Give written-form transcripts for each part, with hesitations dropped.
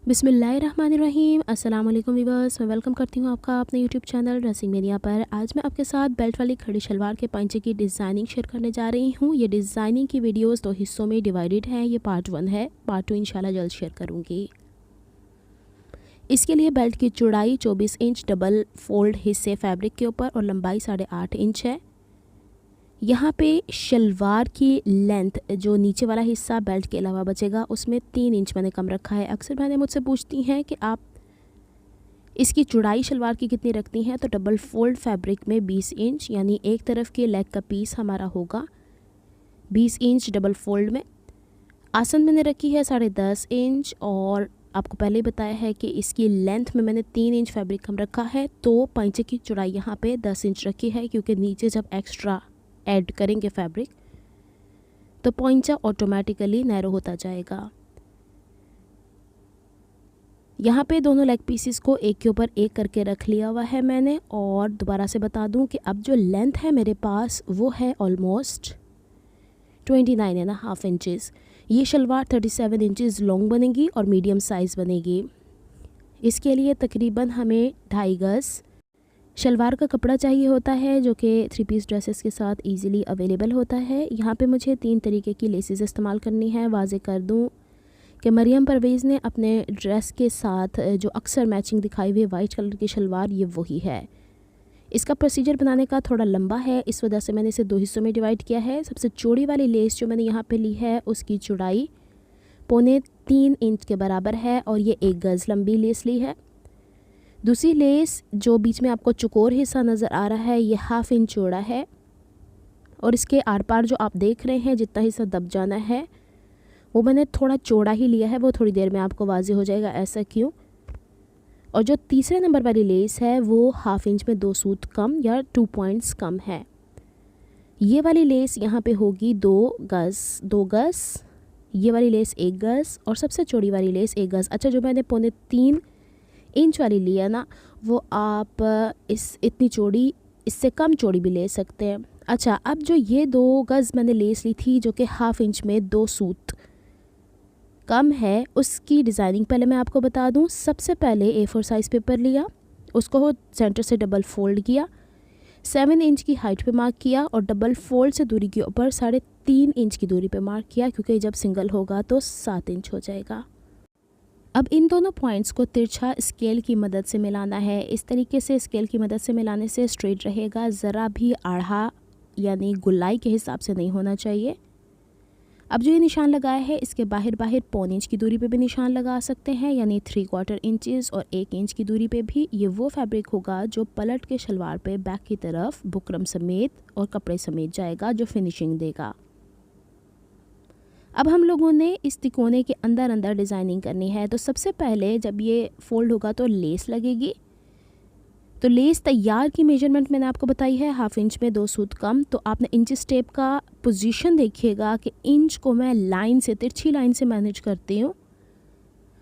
बिस्मिल्लाहिर्रहमानिर्रहीम। अस्सलाम वालेकुम व्यूअर्स, मैं वेलकम करती हूँ आपका अपने यूट्यूब चैनल ड्रेसिंग मीडिया पर। आज मैं आपके साथ बेल्ट वाली खड़ी शलवार के पंचे की डिज़ाइनिंग शेयर करने जा रही हूँ। ये डिज़ाइनिंग की वीडियोस 2 हिस्सों में डिवाइडेड है। ये पार्ट 1 है, पार्ट 2 इंशाल्लाह जल्द शेयर करूँगी। इसके लिए बेल्ट की चौड़ाई 24 इंच डबल फोल्ड हिस्से फैब्रिक के ऊपर और लंबाई 8.5 इंच है। यहाँ पे शलवार की लेंथ जो नीचे वाला हिस्सा बेल्ट के अलावा बचेगा उसमें 3 इंच मैंने कम रखा है। अक्सर बहनें मुझसे पूछती हैं कि आप इसकी चौड़ाई शलवार की कितनी रखती हैं, तो डबल फोल्ड फैब्रिक में 20 इंच यानी एक तरफ के लेग का पीस हमारा होगा 20 इंच डबल फोल्ड में। आसन मैंने रखी है 10.5 इंच और आपको पहले ही बताया है कि इसकी लेंथ में मैंने 3 इंच फैब्रिक कम रखा है, तो पंचे की चौड़ाई यहाँ पे 10 इंच रखी है क्योंकि नीचे जब एक्स्ट्रा ऐड करेंगे फैब्रिक तो पंचा ऑटोमेटिकली नैरो होता जाएगा। यहाँ पे दोनों लेग पीसेस को एक के ऊपर एक करके रख लिया हुआ है मैंने। और दोबारा से बता दूं कि अब जो लेंथ है मेरे पास वो है ऑलमोस्ट 29.5 इंचेस। ये शलवार 37 इंचेस लॉन्ग बनेगी और मीडियम साइज़ बनेगी। इसके लिए तकरीबन हमें 2.5 गज शलवार का कपड़ा चाहिए होता है जो कि 3 पीस ड्रेसेस के साथ इजीली अवेलेबल होता है। यहाँ पे मुझे 3 तरीके की लेसेस इस्तेमाल करनी है। वाजे कर दूँ कि मरियम परवेज़ ने अपने ड्रेस के साथ जो अक्सर मैचिंग दिखाई हुई वाइट कलर की शलवार ये वही है। इसका प्रोसीजर बनाने का थोड़ा लंबा है, इस वजह से मैंने इसे 2 हिस्सों में डिवाइड किया है। सबसे चौड़ी वाली लेस जो मैंने यहाँ पे ली है उसकी चौड़ाई 3.25 इंच के बराबर है और ये 1 गज़ लंबी लेस ली है। दूसरी लेस जो बीच में आपको चौकोर हिस्सा नज़र आ रहा है ये 1/2 इंच चौड़ा है और इसके आर पार जो आप देख रहे हैं जितना हिस्सा दब जाना है वो मैंने थोड़ा चौड़ा ही लिया है। वो थोड़ी देर में आपको वाज़ेह हो जाएगा ऐसा क्यों। और जो तीसरे नंबर वाली लेस है वो 1/2 इंच में 2 सूत कम या 2 पॉइंट्स कम है। ये वाली लेस यहाँ पे होगी 2 गज़, ये वाली लेस 1 गज़ और सबसे चौड़ी वाली लेस 1 गज़। अच्छा, जो मैंने 3.25 इंच वाली लिया ना वो आप इतनी चौड़ी इससे कम चौड़ी भी ले सकते हैं। अच्छा, अब जो ये 2 गज़ मैंने लेस ली थी जो कि 1/2 इंच में 2 सूत कम है उसकी डिज़ाइनिंग पहले मैं आपको बता दूं। सबसे पहले A4 साइज़ पेपर लिया, उसको सेंटर से डबल फोल्ड किया, 7 इंच की हाइट पे मार्क किया और डबल फोल्ड से दूरी के ऊपर 3.5 इंच की दूरी पे मार्क किया क्योंकि जब सिंगल होगा तो 7 इंच हो जाएगा। अब इन दोनों पॉइंट्स को तिरछा स्केल की मदद से मिलाना है। इस तरीके से स्केल की मदद से मिलाने से स्ट्रेट रहेगा, ज़रा भी आढ़ा यानी गुलाई के हिसाब से नहीं होना चाहिए। अब जो ये निशान लगाया है इसके बाहर 1.25 इंच की दूरी पे भी निशान लगा सकते हैं यानी 3/4 इंचेस और 1 इंच की दूरी पे भी। ये वो फैब्रिक होगा जो पलट के शलवार पे बैक की तरफ बुकरम समेत और कपड़े समेत जाएगा जो फिनिशिंग देगा। अब हम लोगों ने इस तिकोने के अंदर अंदर डिज़ाइनिंग करनी है। तो सबसे पहले जब ये फोल्ड होगा तो लेस लगेगी। तो लेस तैयार की मेजरमेंट मैंने आपको बताई है 1/2 इंच में 2 सूत कम। तो आपने इंच स्टेप का पोजीशन देखिएगा कि इंच को मैं लाइन से तिरछी लाइन से मैनेज करती हूँ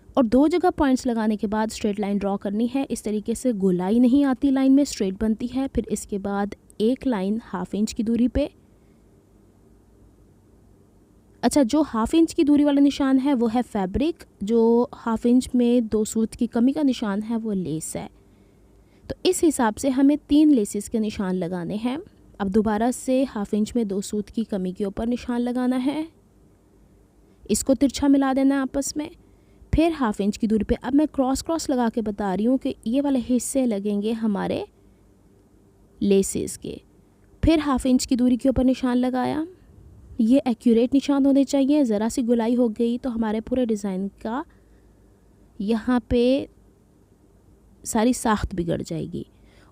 और 2 जगह पॉइंट्स लगाने के बाद स्ट्रेट लाइन ड्रॉ करनी है। इस तरीके से गोलाई नहीं आती लाइन में, स्ट्रेट बनती है। फिर इसके बाद एक लाइन 1/2 इंच की दूरी पे। अच्छा, जो 1/2 इंच की दूरी वाला निशान है वो है फैब्रिक, जो 1/2 इंच में 2 सूत की कमी का निशान है वो लेस है। तो इस हिसाब से हमें 3 लेसेस के निशान लगाने हैं। अब दोबारा से 1/2 इंच में 2 सूत की कमी के ऊपर निशान लगाना है, इसको तिरछा मिला देना आपस में। फिर 1/2 इंच की दूरी पे अब मैं क्रॉस लगा के बता रही हूँ कि ये वाले हिस्से लगेंगे हमारे लेसेस के। फिर 1/2 इंच की दूरी के ऊपर निशान लगाया। ये एक्यूरेट निशान होने चाहिए, ज़रा सी गुलाई हो गई तो हमारे पूरे डिज़ाइन का यहाँ पे सारी साख्त बिगड़ जाएगी।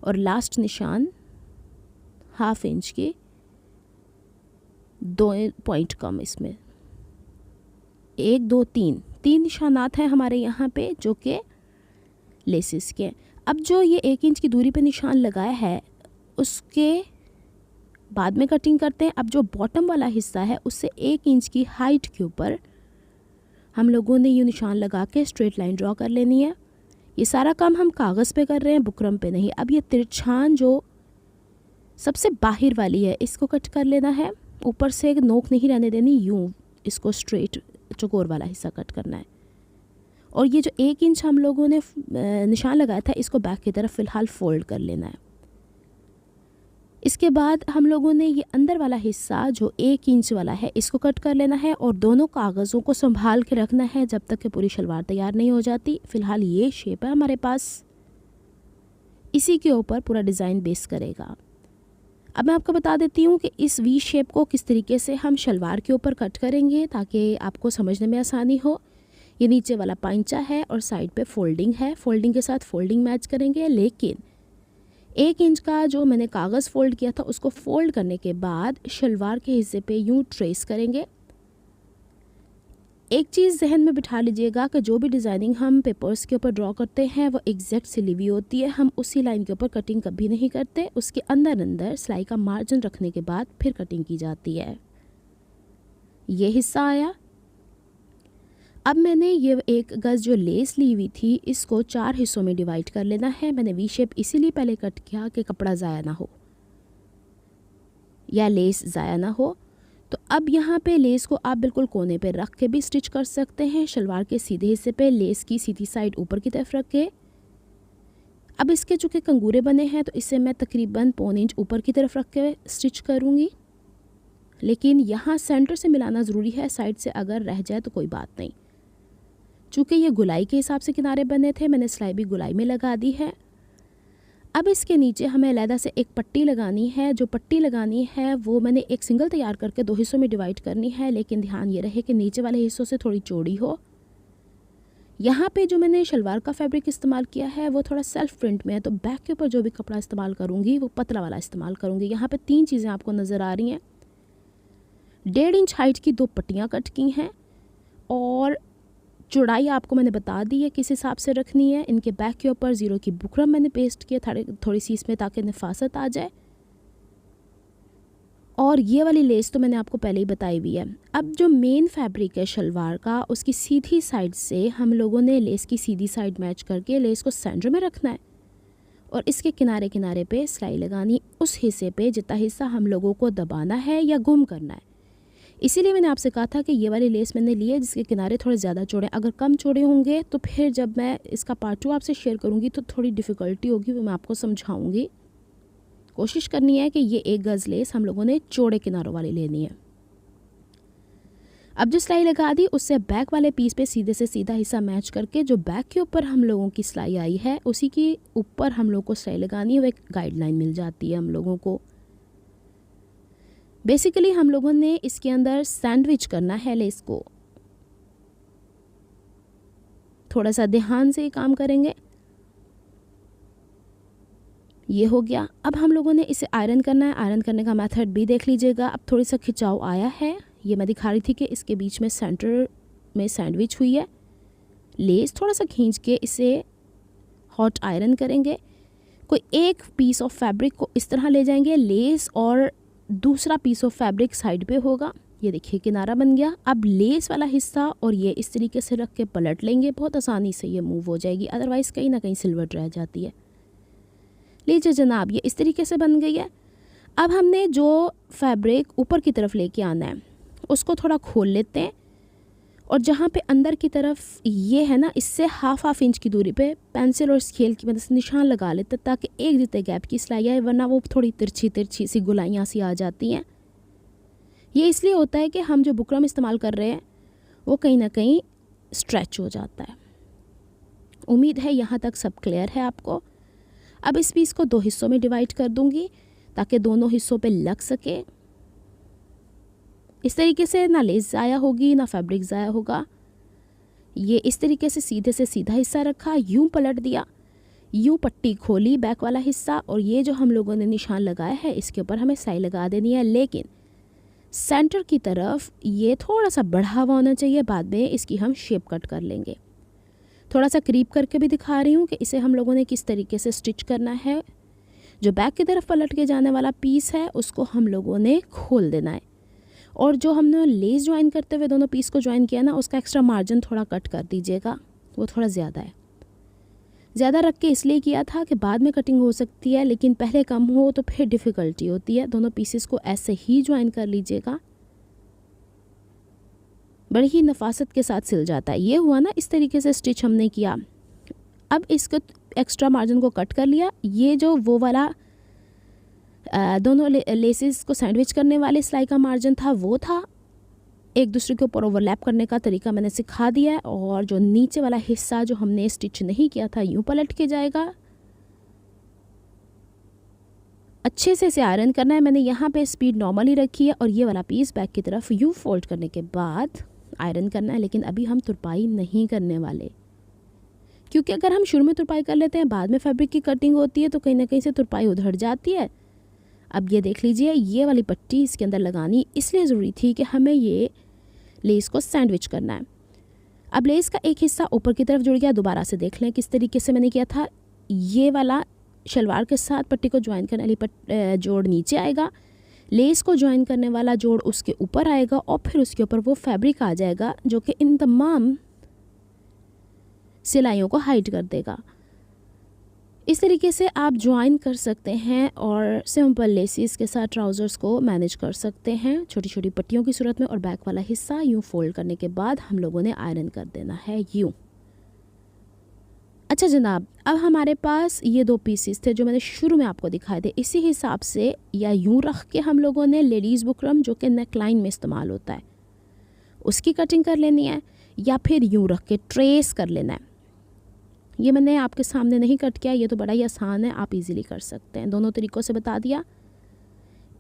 और लास्ट निशान 1/2 इंच के 2 पॉइंट कम, इसमें 1 2 3 निशानात हैं हमारे यहाँ पे जो कि लेसिस के। अब जो ये 1 इंच की दूरी पे निशान लगाया है उसके बाद में कटिंग करते हैं। अब जो बॉटम वाला हिस्सा है उससे 1 इंच की हाइट के ऊपर हम लोगों ने ये निशान लगा के स्ट्रेट लाइन ड्रॉ कर लेनी है। ये सारा काम हम कागज़ पे कर रहे हैं, बुकरम पे नहीं। अब ये तिरछान जो सबसे बाहर वाली है इसको कट कर लेना है, ऊपर से एक नोक नहीं रहने देनी, यूँ इसको स्ट्रेट चौकोर वाला हिस्सा कट करना है। और ये जो 1 इंच हम लोगों ने निशान लगाया था, इसको बैक की तरफ फ़िलहाल फ़ोल्ड कर लेना है। इसके बाद हम लोगों ने ये अंदर वाला हिस्सा जो 1 इंच वाला है, इसको कट कर लेना है और दोनों कागज़ों को संभाल के रखना है जब तक कि पूरी शलवार तैयार नहीं हो जाती। फ़िलहाल ये शेप है हमारे पास, इसी के ऊपर पूरा डिज़ाइन बेस करेगा। अब मैं आपको बता देती हूँ कि इस वी शेप को किस तरीके से हम शलवार के ऊपर कट करेंगे ताकि आपको समझने में आसानी हो। ये नीचे वाला पांचा है और साइड पे फोल्डिंग है, फोल्डिंग के साथ फोल्डिंग मैच करेंगे, लेकिन 1 इंच का जो मैंने कागज़ फ़ोल्ड किया था उसको फ़ोल्ड करने के बाद शलवार के हिस्से पे यूँ ट्रेस करेंगे। एक चीज़ जहन में बिठा लीजिएगा कि जो भी डिज़ाइनिंग हम पेपर्स के ऊपर ड्रॉ करते हैं वो एग्जैक्ट सिली हुई होती है, हम उसी लाइन के ऊपर कटिंग कभी नहीं करते, उसके अंदर सिलाई का मार्जिन रखने के बाद फिर कटिंग की जाती है। ये हिस्सा आया। अब मैंने ये 1 गज़ जो लेस ली हुई थी इसको 4 हिस्सों में डिवाइड कर लेना है। मैंने वी शेप इसीलिए पहले कट किया कि कपड़ा ज़ाया ना हो या लेस ज़ाया ना हो। तो अब यहाँ पे लेस को आप बिल्कुल कोने पे रख के भी स्टिच कर सकते हैं। शलवार के सीधे हिस्से पे लेस की सीधी साइड ऊपर की तरफ रख के, अब इसके चूँकि कंगूरे बने हैं तो इसे मैं तकरीबन 1.25 इंच ऊपर की तरफ रख के स्टिच करूँगी, लेकिन यहाँ सेंटर से मिलाना ज़रूरी है, साइड से अगर रह जाए तो कोई बात नहीं। चूँकि ये गुलाई के हिसाब से किनारे बने थे, मैंने सिलाई भी गुलाई में लगा दी है। अब इसके नीचे हमें अलहदा से एक पट्टी लगानी है। जो पट्टी लगानी है वो मैंने एक सिंगल तैयार करके 2 हिस्सों में डिवाइड करनी है, लेकिन ध्यान ये रहे कि नीचे वाले हिस्सों से थोड़ी चौड़ी हो। यहाँ पे जो मैंने शलवार का फैब्रिक इस्तेमाल किया है वो थोड़ा सेल्फ प्रिंट में है, तो बैक के ऊपर जो भी कपड़ा इस्तेमाल करूँगी वो पतला वाला इस्तेमाल करूँगी। यहाँ पे 3 चीज़ें आपको नज़र आ रही हैं। 1.5 इंच हाइट की 2 पट्टियाँ कट की हैं और चौड़ाई आपको मैंने बता दी है किस हिसाब से रखनी है। इनके बैक के ऊपर 0 की बुकरम मैंने पेस्ट किया थोड़ी सी इसमें ताकि नफासत आ जाए, और ये वाली लेस तो मैंने आपको पहले ही बताई हुई है। अब जो मेन फैब्रिक है शलवार का, उसकी सीधी साइड से हम लोगों ने लेस की सीधी साइड मैच करके लेस को सेंटर में रखना है और इसके किनारे किनारे पे सिलाई लगानी, उस हिस्से पे जितना हिस्सा हम लोगों को दबाना है या गुम करना है। इसीलिए मैंने आपसे कहा था कि ये वाली लेस मैंने ली है जिसके किनारे थोड़े ज़्यादा चौड़े, अगर कम चौड़े होंगे तो फिर जब मैं इसका पार्ट 2 आपसे शेयर करूँगी तो थोड़ी डिफ़िकल्टी होगी, वो मैं आपको समझाऊँगी। कोशिश करनी है कि ये 1 गज़ लेस हम लोगों ने चौड़े किनारों वाली लेनी है। अब जो सिलाई लगा दी उससे बैक वाले पीस पे सीधे से सीधा हिस्सा मैच करके जो बैक के ऊपर हम लोगों की सिलाई आई है उसी के ऊपर हम लोग को सिलाई लगानी है। वो एक गाइडलाइन मिल जाती है हम लोगों को। बेसिकली हम लोगों ने इसके अंदर सैंडविच करना है लेस को, थोड़ा सा ध्यान से काम करेंगे। ये हो गया। अब हम लोगों ने इसे आयरन करना है। आयरन करने का मेथड भी देख लीजिएगा। अब थोड़ी सा खिंचाव आया है, ये मैं दिखा रही थी कि इसके बीच में सेंटर में सैंडविच हुई है। लेस थोड़ा सा खींच के इसे हॉट आयरन करेंगे। कोई एक पीस ऑफ फैब्रिक को इस तरह ले जाएंगे, लेस और दूसरा पीस ऑफ फैब्रिक साइड पे होगा। ये देखिए किनारा बन गया। अब लेस वाला हिस्सा और ये इस तरीके से रख के पलट लेंगे, बहुत आसानी से ये मूव हो जाएगी, अदरवाइज़ कहीं ना कहीं सिलवट रह जाती है। लीजिए जनाब, ये इस तरीके से बन गई है। अब हमने जो फैब्रिक ऊपर की तरफ लेके आना है उसको थोड़ा खोल लेते हैं और जहाँ पे अंदर की तरफ ये है ना, इससे हाफ इंच की दूरी पे पेंसिल और स्केल की मदद से निशान लगा लेते ताकि एक जितने गैप की सिलाई आए, वरना वो थोड़ी तिरछी सी गुलाइयाँ सी आ जाती हैं। ये इसलिए होता है कि हम जो बुकरम इस्तेमाल कर रहे हैं वो कहीं ना कहीं स्ट्रेच हो जाता है। उम्मीद है यहाँ तक सब क्लियर है आपको। अब इस पीस को 2 हिस्सों में डिवाइड कर दूँगी ताकि दोनों हिस्सों पे लग सके। इस तरीके से ना लेस ज़ाया होगी ना फैब्रिक ज़ाया होगा। ये इस तरीके से सीधे से सीधा हिस्सा रखा, यूं पलट दिया, यूं पट्टी खोली बैक वाला हिस्सा, और ये जो हम लोगों ने निशान लगाया है इसके ऊपर हमें सिलाई लगा देनी है, लेकिन सेंटर की तरफ ये थोड़ा सा बढ़ा हुआ होना चाहिए। बाद में इसकी हम शेप कट कर लेंगे। थोड़ा सा करीब करके भी दिखा रही हूँ कि इसे हम लोगों ने किस तरीके से स्टिच करना है। जो बैक की तरफ पलट के जाने वाला पीस है उसको हम लोगों ने खोल देना है, और जो हमने लेस ज्वाइन करते हुए दोनों पीस को ज्वाइन किया ना, उसका एक्स्ट्रा मार्जिन थोड़ा कट कर दीजिएगा, वो थोड़ा ज़्यादा है। ज़्यादा रख के इसलिए किया था कि बाद में कटिंग हो सकती है, लेकिन पहले कम हो तो फिर डिफ़िकल्टी होती है। दोनों पीसेस को ऐसे ही ज्वाइन कर लीजिएगा। बड़ी ही नफासत के साथ सिल जाता है। ये हुआ ना, इस तरीके से स्टिच हमने किया। अब इसको एक्स्ट्रा मार्जिन को कट कर लिया। ये जो वो वाला दोनों लेसेस को सैंडविच करने वाले सिलाई का मार्जिन था वो था। एक दूसरे के ऊपर ओवरलैप करने का तरीका मैंने सिखा दिया है। और जो नीचे वाला हिस्सा जो हमने स्टिच नहीं किया था यूँ पलट के जाएगा। अच्छे से इसे आयरन करना है। मैंने यहाँ पे स्पीड नॉर्मली रखी है और ये वाला पीस बैक की तरफ यूँ फोल्ड करने के बाद आयरन करना है। लेकिन अभी हम तुरपाई नहीं करने वाले, क्योंकि अगर हम शुरू में तुरपाई कर लेते हैं, बाद में फैब्रिक की कटिंग होती है तो कहीं ना कहीं से तुरपाई उधड़ जाती है। अब ये देख लीजिए, ये वाली पट्टी इसके अंदर लगानी इसलिए ज़रूरी थी कि हमें ये लेस को सैंडविच करना है। अब लेस का एक हिस्सा ऊपर की तरफ जुड़ गया। दोबारा से देख लें किस तरीके से मैंने किया था। ये वाला शलवार के साथ पट्टी को ज्वाइन करने वाली जोड़ नीचे आएगा, लेस को ज्वाइन करने वाला जोड़ उसके ऊपर आएगा और फिर उसके ऊपर वो फैब्रिक आ जाएगा जो कि इन तमाम सिलाइयों को हाइड कर देगा। इस तरीके से आप ज्वाइन कर सकते हैं और सिंपल लेसिस के साथ ट्राउज़र्स को मैनेज कर सकते हैं छोटी छोटी पट्टियों की सूरत में। और बैक वाला हिस्सा यूँ फोल्ड करने के बाद हम लोगों ने आयरन कर देना है यूँ। अच्छा जनाब, अब हमारे पास ये दो पीसेस थे जो मैंने शुरू में आपको दिखाए थे। इसी हिसाब से या यूँ रख के हम लोगों ने लेडीज़ बुकरम जो कि नेक लाइन में इस्तेमाल होता है उसकी कटिंग कर लेनी है, या फिर यूँ रख के ट्रेस कर लेना है। ये मैंने आपके सामने नहीं कट किया, ये तो बड़ा ही आसान है, आप इजीली कर सकते हैं। दोनों तरीक़ों से बता दिया।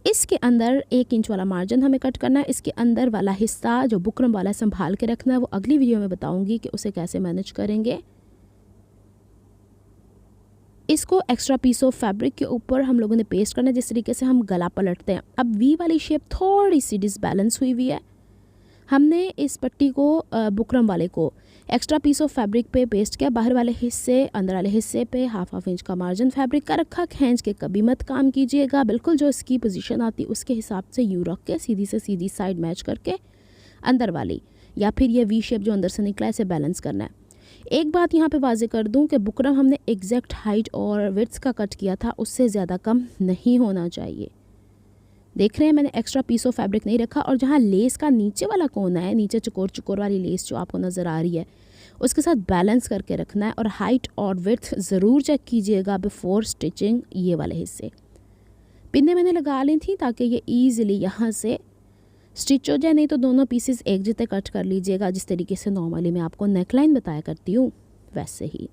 इसके अंदर 1 इंच वाला मार्जिन हमें कट करना है। इसके अंदर वाला हिस्सा जो बुकरम वाला संभाल के रखना है, वो अगली वीडियो में बताऊंगी कि उसे कैसे मैनेज करेंगे। इसको एक्स्ट्रा पीस ऑफ फैब्रिक के ऊपर हम लोगों ने पेस्ट करना है, जिस तरीके से हम गला पलटते हैं। अब वी वाली शेप थोड़ी सी डिसबैलेंस हुई हुई है। हमने इस पट्टी को बुकरम वाले को एक्स्ट्रा पीस ऑफ फैब्रिक पे पेस्ट किया। बाहर वाले हिस्से अंदर वाले हिस्से पे हाफ इंच का मार्जिन फैब्रिक का रखा। खींच के कभी मत काम कीजिएगा, बिल्कुल जो इसकी पोजीशन आती है उसके हिसाब से यूँ रख के सीधी से सीधी साइड मैच करके अंदर वाली या फिर ये वी शेप जो अंदर से निकला है इसे बैलेंस करना है। एक बात यहाँ पे वाजे कर दूँ कि बुकरम हमने एग्जैक्ट हाइट और विड्थ का कट किया था, उससे ज़्यादा कम नहीं होना चाहिए। देख रहे हैं मैंने एक्स्ट्रा पीस ऑफ फैब्रिक नहीं रखा। और जहाँ लेस का नीचे वाला कोना है, नीचे चकोर चकोर वाली लेस जो आपको नज़र आ रही है, उसके साथ बैलेंस करके रखना है। और हाइट और विड्थ ज़रूर चेक कीजिएगा बिफोर स्टिचिंग। ये वाले हिस्से पिन्ने मैंने लगा ली थी ताकि ये ईज़िली यहाँ से स्टिच हो जाए, नहीं तो दोनों पीसेस एक जैसे कट कर लीजिएगा, जिस तरीके से नॉर्मली मैं आपको नेकलाइन बताया करती हूँ वैसे ही।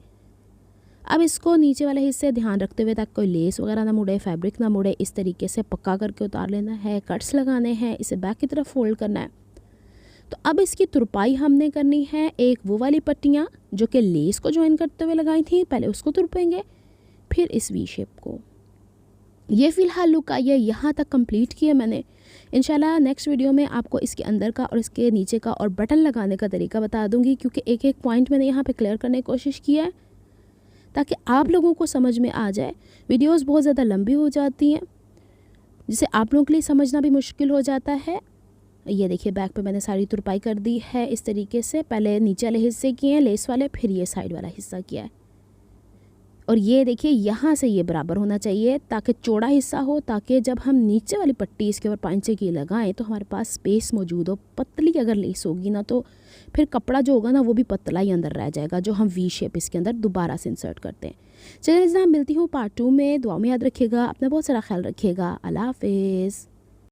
अब इसको नीचे वाले हिस्से ध्यान रखते हुए ताकि कोई लेस वगैरह ना मुड़े, फैब्रिक ना मुड़े, इस तरीके से पक्का करके उतार लेना है। कट्स लगाने हैं, इसे बैक की तरफ फोल्ड करना है। तो अब इसकी तुरपाई हमने करनी है। एक वो वाली पट्टियाँ जो कि लेस को ज्वाइन करते हुए लगाई थी, पहले उसको तुरपेंगे, फिर इस वी शेप को। ये फ़िलहाल लुक आई है, यहाँ तक कंप्लीट किया मैंने। इंशाल्लाह नेक्स्ट वीडियो में आपको इसके अंदर का और इसके नीचे का और बटन लगाने का तरीका बता दूंगी, क्योंकि एक एक पॉइंट मैंने यहाँ पे क्लियर करने की कोशिश किया है ताकि आप लोगों को समझ में आ जाए। वीडियोस बहुत ज़्यादा लंबी हो जाती हैं जिसे आप लोगों के लिए समझना भी मुश्किल हो जाता है। ये देखिए बैक पे मैंने सारी तुरपाई कर दी है इस तरीके से। पहले नीचे वाले हिस्से किए हैं लेस वाले, फिर ये साइड वाला हिस्सा किया है। और ये देखिए यहाँ से ये बराबर होना चाहिए ताकि चौड़ा हिस्सा हो, ताकि जब हम नीचे वाली पट्टी इसके ऊपर 5 इंच की लगाएं तो हमारे पास स्पेस मौजूद हो। पतली अगर लेस होगी ना तो फिर कपड़ा जो होगा ना वो भी पतला ही अंदर रह जाएगा, जो हम वी शेप इसके अंदर दोबारा से इंसर्ट करते हैं। चलिए जनाब, मिलती हूँ पार्ट 2 में। दुआ में याद रखिएगा, अपना बहुत सारा ख्याल रखिएगा। अल्लाह हाफिज़।